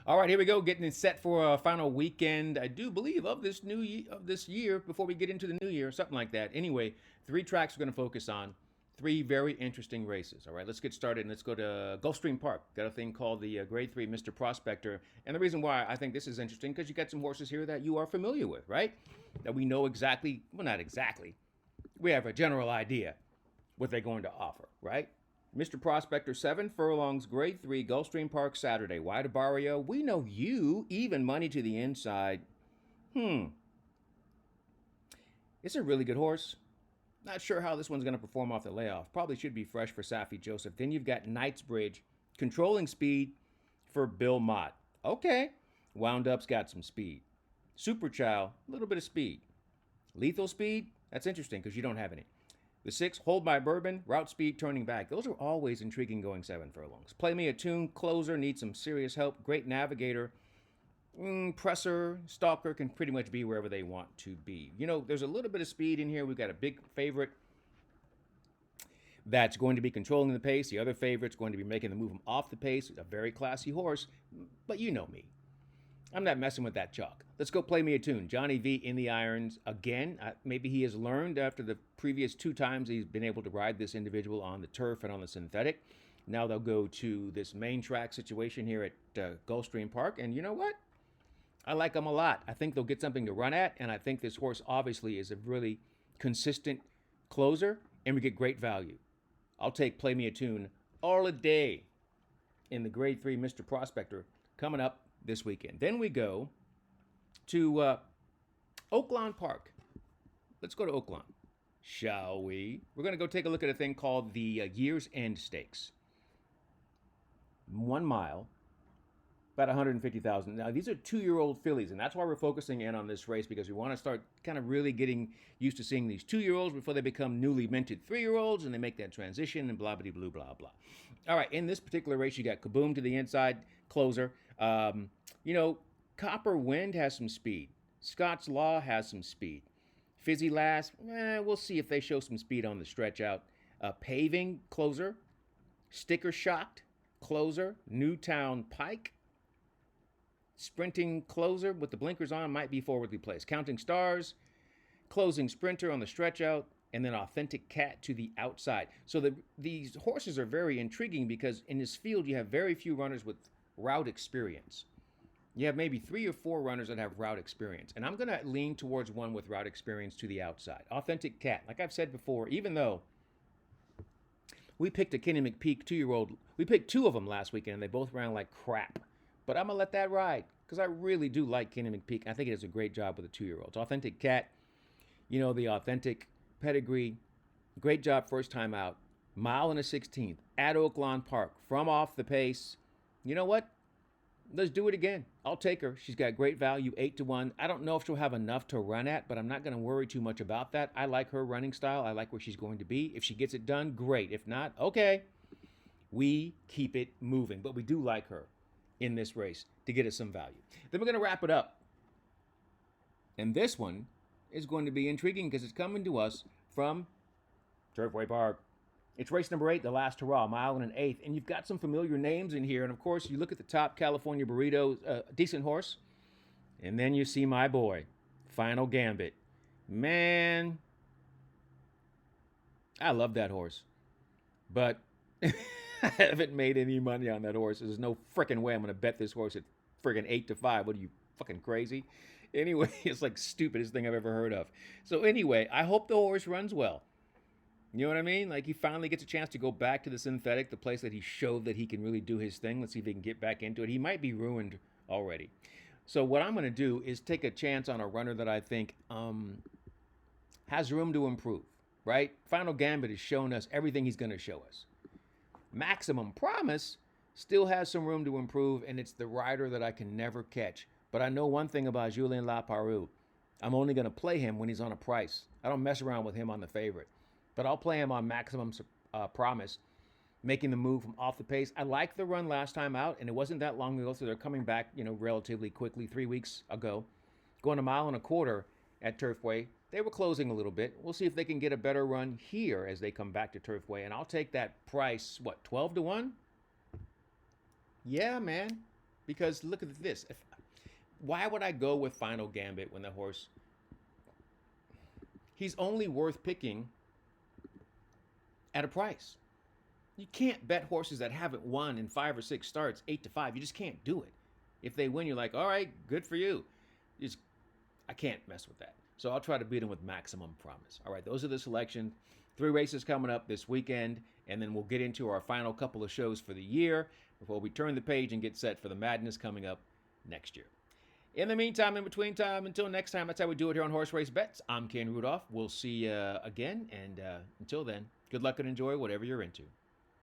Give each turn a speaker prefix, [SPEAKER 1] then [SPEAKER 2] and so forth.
[SPEAKER 1] All right, here we go. Getting it set for a final weekend, I do believe, of this year. Before we get into the new year, something like that. Anyway, three tracks we're going to focus on. Three very interesting races. All right, let's get started and let's go to Gulfstream Park. Got a thing called the Grade 3 Mr. Prospector. And the reason why I think this is interesting, because you got some horses here that you are familiar with, right? That we know exactly, well, not exactly. We have a general idea what they're going to offer, right? Mr. Prospector, 7 furlongs, Grade 3, Gulfstream Park, Saturday. Why to Barrio? We know you, even money to the inside. It's a really good horse. Not sure how this one's going to perform off the layoff. Probably should be fresh for Safi Joseph. Then you've got Knightsbridge, controlling speed for Bill Mott. Okay. Wound Up's got some speed. Super Child, a little bit of speed. Lethal Speed, that's interesting because you don't have any. The 6, Hold My Bourbon, Route Speed, Turning Back. Those are always intriguing going 7 furlongs. Play Me a Tune, Closer, needs some serious help. Great Navigator, Presser, Stalker can pretty much be wherever they want to be. You know, there's a little bit of speed in here. We've got a big favorite that's going to be controlling the pace. The other favorite's going to be making the movement off the pace. A very classy horse, but you know me. I'm not messing with that chalk. Let's go Play Me a Tune. Johnny V in the irons again. Maybe he has learned after the previous 2 times he's been able to ride this individual on the turf and on the synthetic. Now they'll go to this main track situation here at Gulfstream Park. And you know what? I like them a lot. I think they'll get something to run at. And I think this horse obviously is a really consistent closer. And we get great value. I'll take Play Me a Tune all a day in the Grade 3 Mr. Prospector coming up this weekend. Then we go to Oaklawn Park. Let's go to Oaklawn, shall we? We're going to go take a look at a thing called the Year's End Stakes. 1 mile, about 150,000. Now, these are 2-year-old fillies, and that's why we're focusing in on this race, because we want to start kind of really getting used to seeing these 2-year-olds before they become newly minted 3-year-olds, and they make that transition, and blah, blah, blah, blah, blah. All right, in this particular race, you got Kaboom to the inside, closer. You know, Copper Wind has some speed. Scott's Law has some speed. Fizzy Lass, we'll see if they show some speed on the stretch out. Paving, closer. Sticker Shocked, closer. Newtown Pike, sprinting closer with the blinkers on, might be forwardly placed. Counting Stars, closing sprinter on the stretch out, and then Authentic Cat to the outside. So these horses are very intriguing because in this field you have very few runners with route experience. You have maybe 3 or 4 runners that have route experience. And I'm going to lean towards one with route experience to the outside. Authentic Cat. Like I've said before, even though we picked a Kenny McPeak 2-year-old, we picked 2 of them last weekend and they both ran like crap. But I'm going to let that ride because I really do like Kenny McPeak. I think he does a great job with the 2-year-olds. Authentic Cat, you know, the authentic pedigree. Great job first time out. 1.16 at Oaklawn Park from off the pace. You know what? Let's do it again. I'll take her. She's got great value, 8-1. I don't know if she'll have enough to run at, but I'm not going to worry too much about that. I like her running style. I like where she's going to be. If she gets it done, great. If not, okay. We keep it moving, but we do like her in this race to get us some value. Then we're going to wrap it up. And this one is going to be intriguing because it's coming to us from Turfway Park. It's race number 8, the last hurrah, 1.125. And you've got some familiar names in here. And, of course, you look at the top, California Burrito, decent horse. And then you see my boy, Final Gambit. Man, I love that horse. But I haven't made any money on that horse. There's no freaking way I'm going to bet this horse at freaking 8-5. What are you, fucking crazy? Anyway, it's like stupidest thing I've ever heard of. So, anyway, I hope the horse runs well. You know what I mean? Like he finally gets a chance to go back to the synthetic, the place that he showed that he can really do his thing. Let's see if he can get back into it. He might be ruined already. So what I'm going to do is take a chance on a runner that I think has room to improve, right? Final Gambit has shown us everything he's going to show us. Maximum Promise still has some room to improve, and it's the rider that I can never catch. But I know one thing about Julien Laparoux. I'm only going to play him when he's on a price. I don't mess around with him on the favorite. But I'll play him on Maximum Promise, making the move from off the pace. I liked the run last time out, and it wasn't that long ago, so they're coming back, you know, relatively quickly, 3 weeks ago. Going 1.25 miles at Turfway. They were closing a little bit. We'll see if they can get a better run here as they come back to Turfway, and I'll take that price, 12-1? Yeah, man. Because look at this. Why would I go with Final Gambit when the horse, he's only worth picking at a price? You can't bet horses that haven't won in 5 or 6 starts 8-5. You just can't do it. If they win, you're like, all right, good for you. I can't mess with that. So I'll try to beat them with maximum promise. All right, those are the selections. 3 races coming up this weekend, and then we'll get into our final couple of shows for the year before we turn the page and get set for the madness coming up next year. In the meantime, in between time, until next time, that's how we do it here on Horse Race Bets. I'm Ken Rudolph. We'll see you again, and until then, good luck and enjoy whatever you're into.